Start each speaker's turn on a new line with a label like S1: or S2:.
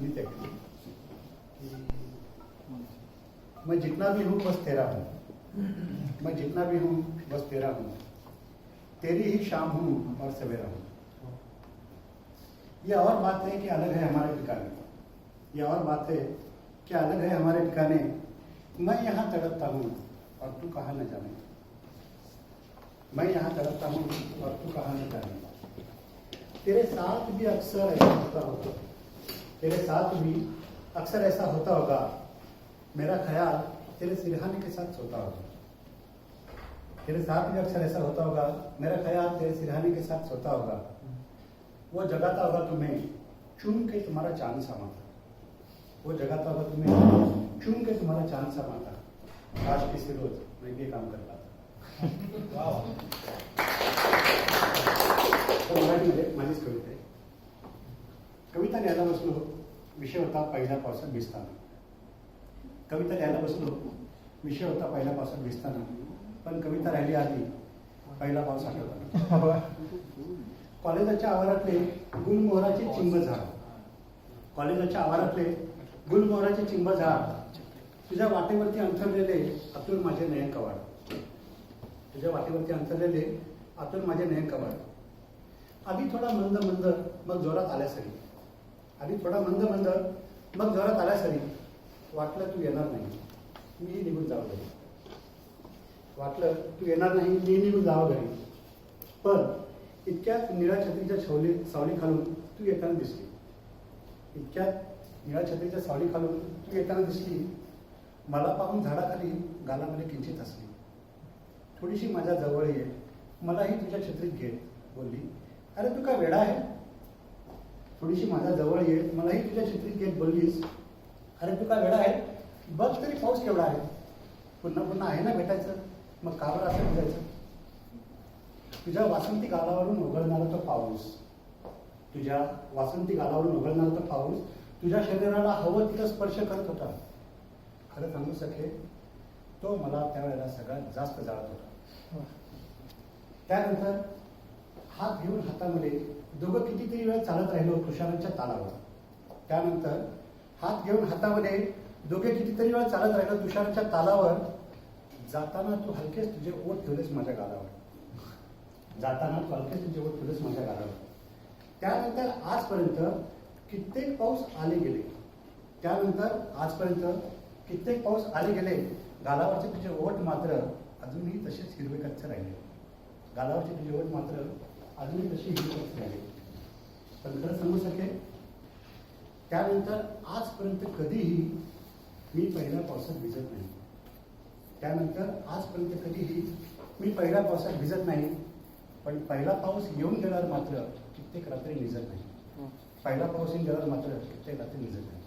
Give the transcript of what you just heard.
S1: सुनी तय की मैं जितना भी हूँ बस तेरा हूँ, मैं जितना भी हूँ बस तेरा हूँ, तेरी ही शाम हूँ और सवेरा हूँ। यह और बात है कि अलग है हमारे ठिकाने, यह और बात है कि अलग है हमारे ठिकाने। मैं यहाँ तड़पता हूँ और तू कहाँ न जाने, मैं यहाँ तड़पता हूँ और तू कहाँ न जाने। तेरे साथ भी अक्सर ऐसा होता होगा, तेरे साथ भी अक्सर ऐसा होता होगा, मेरा ख्याल तेरे सिरहाने के साथ सोता होगा। तेरे साथ भी अक्सर ऐसा होता होगा, मेरा ख्याल तेरे सिरहाने के साथ सोता होगा। वो जगाता होगा तुम्हें चूम के तुम्हारा चांद समाता, वो जगाता होगा तुम्हें चूम के तुम्हारा चांद समाता। काश किसी रोज मैं ये काम कर पाता। तो मराठीमध्ये माझीच कविता आहे. कविता लिहायला बसलो, विषय होता पहिल्या पावसात भिजताना. कविता लिहायला बसलो, विषय होता पहिल्या पावसात भिजताना, पण कविता राहिली आधी पहिला पाऊस आठवताना. कॉलेजाच्या आवारातले गुलमोहराचे चिंब झाड, कॉलेजाच्या आवारातले गुलमोहराचे चिंब झाड, तुझ्या वाटेवरती अंथरलेले अतुल माझे नयन कवाड, तुझ्या वाटेवरती अंथरलेले अतुल माझे नयन कवाड. आधी थोडा मंद मंद मग जोरात आल्या सरी, आधी थोडा मंद मंद मग जोरात आल्या सरी. वाटलं तू येणार नाही, मी निघून जावं घरी, वाटलं तू येणार नाही, मी निघून जावं घरी. पण इतक्यात निळ्या छत्रीच्या सावली खालून तू येताना दिसली, इतक्यात निळ्या छत्रीच्या सावली खालून तू येताना दिसली. मला पाहून झाडाखाली गालामध्ये किंचित हसली. थोडीशी माझ्या जवळ ये, मलाही तुझ्या छत्रीत घे, बोलली. अरे तू काय वेडा आहे. थोडीशी माझ्या जवळ ये, मलाही तुझ्या छत्रीत घेत बोललीस. अरे तू काय वेडा आहे, बघ तरी पाऊस केवढा आहे. पुन्हा पुन्हा आहे ना भेटायचं, मग का बरं असं भेटायचं. तुझ्या वासंती गालावरून उघडणारा तो पाऊस, तुझ्या वासंती गालावरून उघडणारा तो पाऊस तुझ्या शरीराला हवं तिथं स्पर्श करत होता. खरं सांगू सखे, तो मला त्यावेळेला सगळ्यात जास्त जाळत होता. त्यानंतर हात घेऊन हातामध्ये दोघं कितीतरी वेळ चालत राहिलो तुषारांच्या तालावर. त्यानंतर हात घेऊन हातामध्ये दोघे कितीतरी वेळ चालत राहिलो तुषारांच्या तालावर. जाताना तू हलकेच तुझे ओठ ठेवलेस माझ्या गालावर, जाताना तू हलकेच तुझे ओठ ठेवलेस माझ्या गालावर. त्यानंतर आजपर्यंत कित्येक पाऊस आले गेले, त्यानंतर आजपर्यंत कित्येक पाऊस आले गेले. गालावरचे तुझे ओठ मात्र अजूनही तसेच हिरवे कच्चे राहिले, गालावरचे तुझे ओठ मात्र अजूनही तशी हिरवे कच्चे राहिले. पण खरं सांगू शके, त्यानंतर आजपर्यंत कधीही मी पहिल्या पावसात भिजत नाही, त्यानंतर आजपर्यंत कधीही मी पहिल्या पावसात भिजत नाही. पण पहिला पाऊस येऊन गेल्यावर मात्र कित्येक रात्री निजत नाही, पहिला पाऊस येऊन गेल्यावर मात्र कित्येक रात्री निजत नाही.